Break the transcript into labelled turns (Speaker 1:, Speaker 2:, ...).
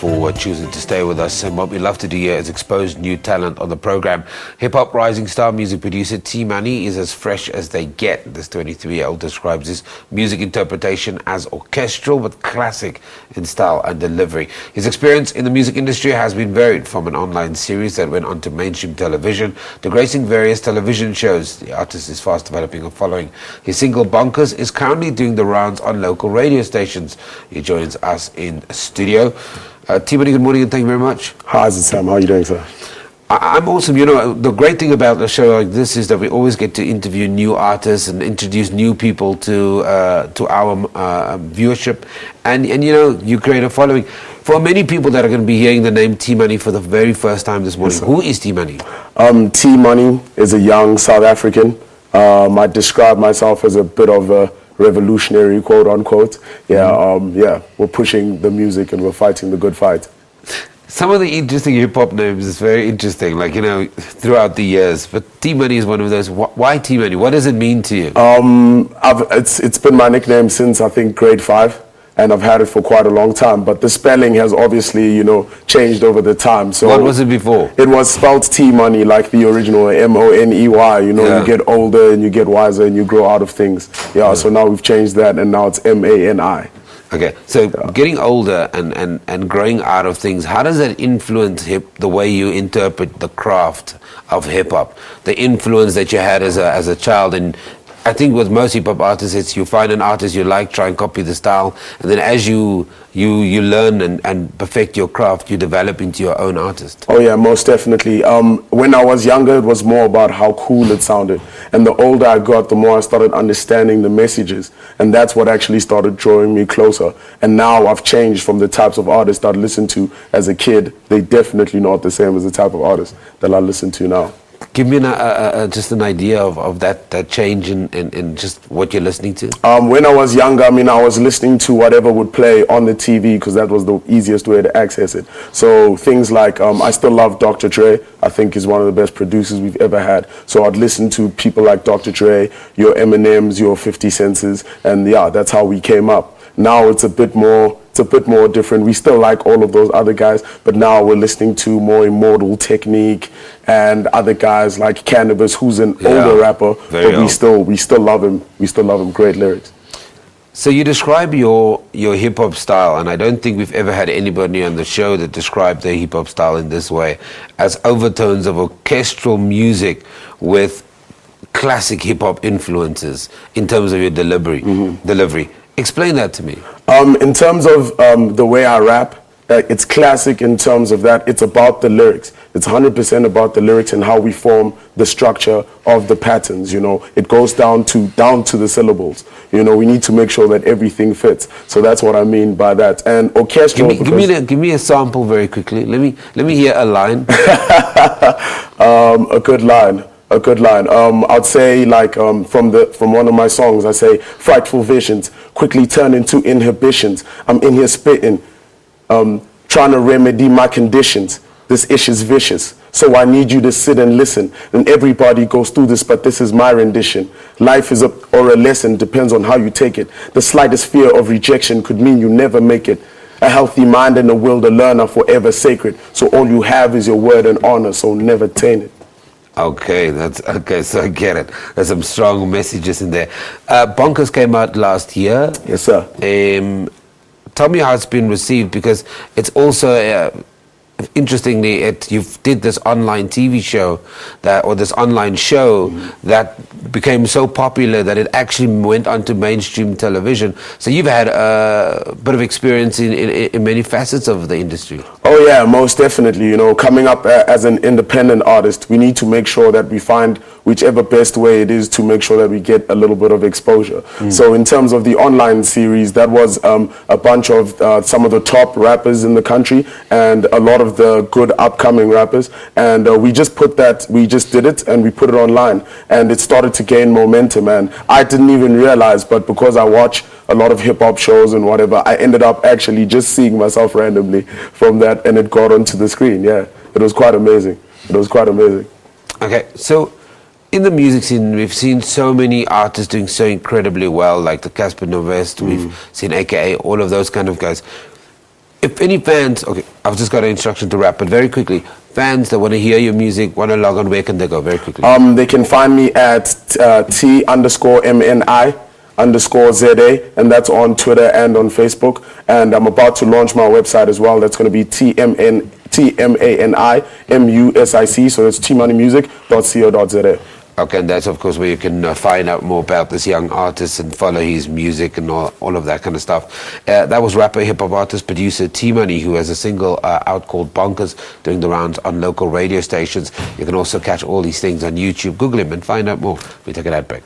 Speaker 1: for choosing to stay with us. And what we love to do here is expose new talent on the program. Hip-hop rising star music producer T-Money is as fresh as they get. This 23-year-old describes his music interpretation as orchestral but classic in style and delivery. His experience in the music industry has been varied, from an online series that went onto mainstream television to gracing various television shows. The artist is fast developing a following. His single Bonkers is currently doing the rounds on local radio stations. He joins us in studio. T-Money, good morning and thank you very much.
Speaker 2: Hi, Sam. How are you doing, sir?
Speaker 1: I'm awesome. You know, the great thing about a show like this is that we always get to interview new artists and introduce new people to our viewership. And you know, you create a following. For many people that are going to be hearing the name T-Money for the very first time this morning, yes, who is T-Money?
Speaker 2: T-Money is a young South African. I describe myself as a bit of a revolutionary, quote unquote. We're pushing the music and we're fighting the good fight.
Speaker 1: Some of the interesting hip-hop names is very interesting, like, you know, throughout the years. But T-Money is one of those. Why T-Money? What does it mean to you?
Speaker 2: It's been my nickname since, I think, grade 5. And I've had it for quite a long time. But the spelling has obviously, you know, changed over the time. So
Speaker 1: what was it before?
Speaker 2: It was spelled T-Money, like the original M-O-N-E-Y. You know, You get older and you get wiser and you grow out of things. So now we've changed that and now it's M-A-N-I.
Speaker 1: Okay, so getting older and growing out of things, how does that influence the way you interpret the craft of hip-hop? The influence that you had as a child? And I think with most hip-hop artists, it's you find an artist you like, try and copy the style, and then as you learn and perfect your craft, you develop into your own artist.
Speaker 2: Oh yeah, most definitely. When I was younger, it was more about how cool it sounded. And the older I got, the more I started understanding the messages. And that's what actually started drawing me closer. And now I've changed from the types of artists I listened to as a kid. They definitely not the same as the type of artists that I listen to now.
Speaker 1: Give me just an idea of that change in just what you're listening to.
Speaker 2: When I was younger, I was listening to whatever would play on the TV because that was the easiest way to access it. So things like, I still love Dr. Dre. I think he's one of the best producers we've ever had. So I'd listen to people like Dr. Dre, your Eminems, your 50 Cents, and that's how we came up. Now it's a bit more different. We still like all of those other guys, but now we're listening to more Immortal, Technique, and other guys like Cannabis, who's an older rapper, but we still love him. We still love him. Great lyrics.
Speaker 1: So you describe your hip hop style, and I don't think we've ever had anybody on the show that described their hip hop style in this way, as overtones of orchestral music with classic hip hop influences in terms of your delivery. Explain that to me.
Speaker 2: In terms of the way I rap, it's classic in terms of that. It's about the lyrics. It's 100% about the lyrics and how we form the structure of the patterns. You know, it goes down to the syllables. You know, we need to make sure that everything fits. So that's what I mean by that. And orchestral.
Speaker 1: Give me a sample very quickly. Let me hear a line.
Speaker 2: A good line. I'd say from one of my songs, I say frightful visions quickly turn into inhibitions. I'm in here spitting, trying to remedy my conditions. This issue's vicious, so I need you to sit and listen. And everybody goes through this, but this is my rendition. Life is a lesson, depends on how you take it. The slightest fear of rejection could mean you never make it. A healthy mind and a will to learn are forever sacred. So all you have is your word and honor, so never taint it.
Speaker 1: Okay, so I get it. There's some strong messages in there. Bonkers came out last year.
Speaker 2: Yes, sir.
Speaker 1: Tell me how it's been received, because it's also, interestingly, you did this online TV show, this online show that became so popular that it actually went onto mainstream television. So you've had a bit of experience in many facets of the industry.
Speaker 2: Oh yeah, most definitely. You know, coming up as an independent artist, we need to make sure that we find whichever best way it is to make sure that we get a little bit of exposure. So in terms of the online series, that was a bunch of some of the top rappers in the country and a lot of the good upcoming rappers, and we just did it and we put it online, and it started to gain momentum. And I didn't even realize, but because I watch a lot of hip-hop shows and whatever, I ended up actually just seeing myself randomly from that, and it got onto the screen. It was quite amazing.
Speaker 1: Okay, so in the music scene, we've seen so many artists doing so incredibly well, like the Casper Novest, we've seen AKA, all of those kind of guys. If any fans, I've just got an instruction to rap, but very quickly, fans that want to hear your music, want to log on, where can they go? Very quickly.
Speaker 2: They can find me at T_MNI_ZA, and that's on Twitter and on Facebook. And I'm about to launch my website as well. That's going to be TMANIMUSIC, so it's tmoneymusic.co.za.
Speaker 1: Okay, and that's of course where you can find out more about this young artist and follow his music and all of that kind of stuff. That was rapper, hip-hop artist, producer T-Money, who has a single out called Bonkers, doing the rounds on local radio stations. You can also catch all these things on YouTube. Google him and find out more. We take an ad break.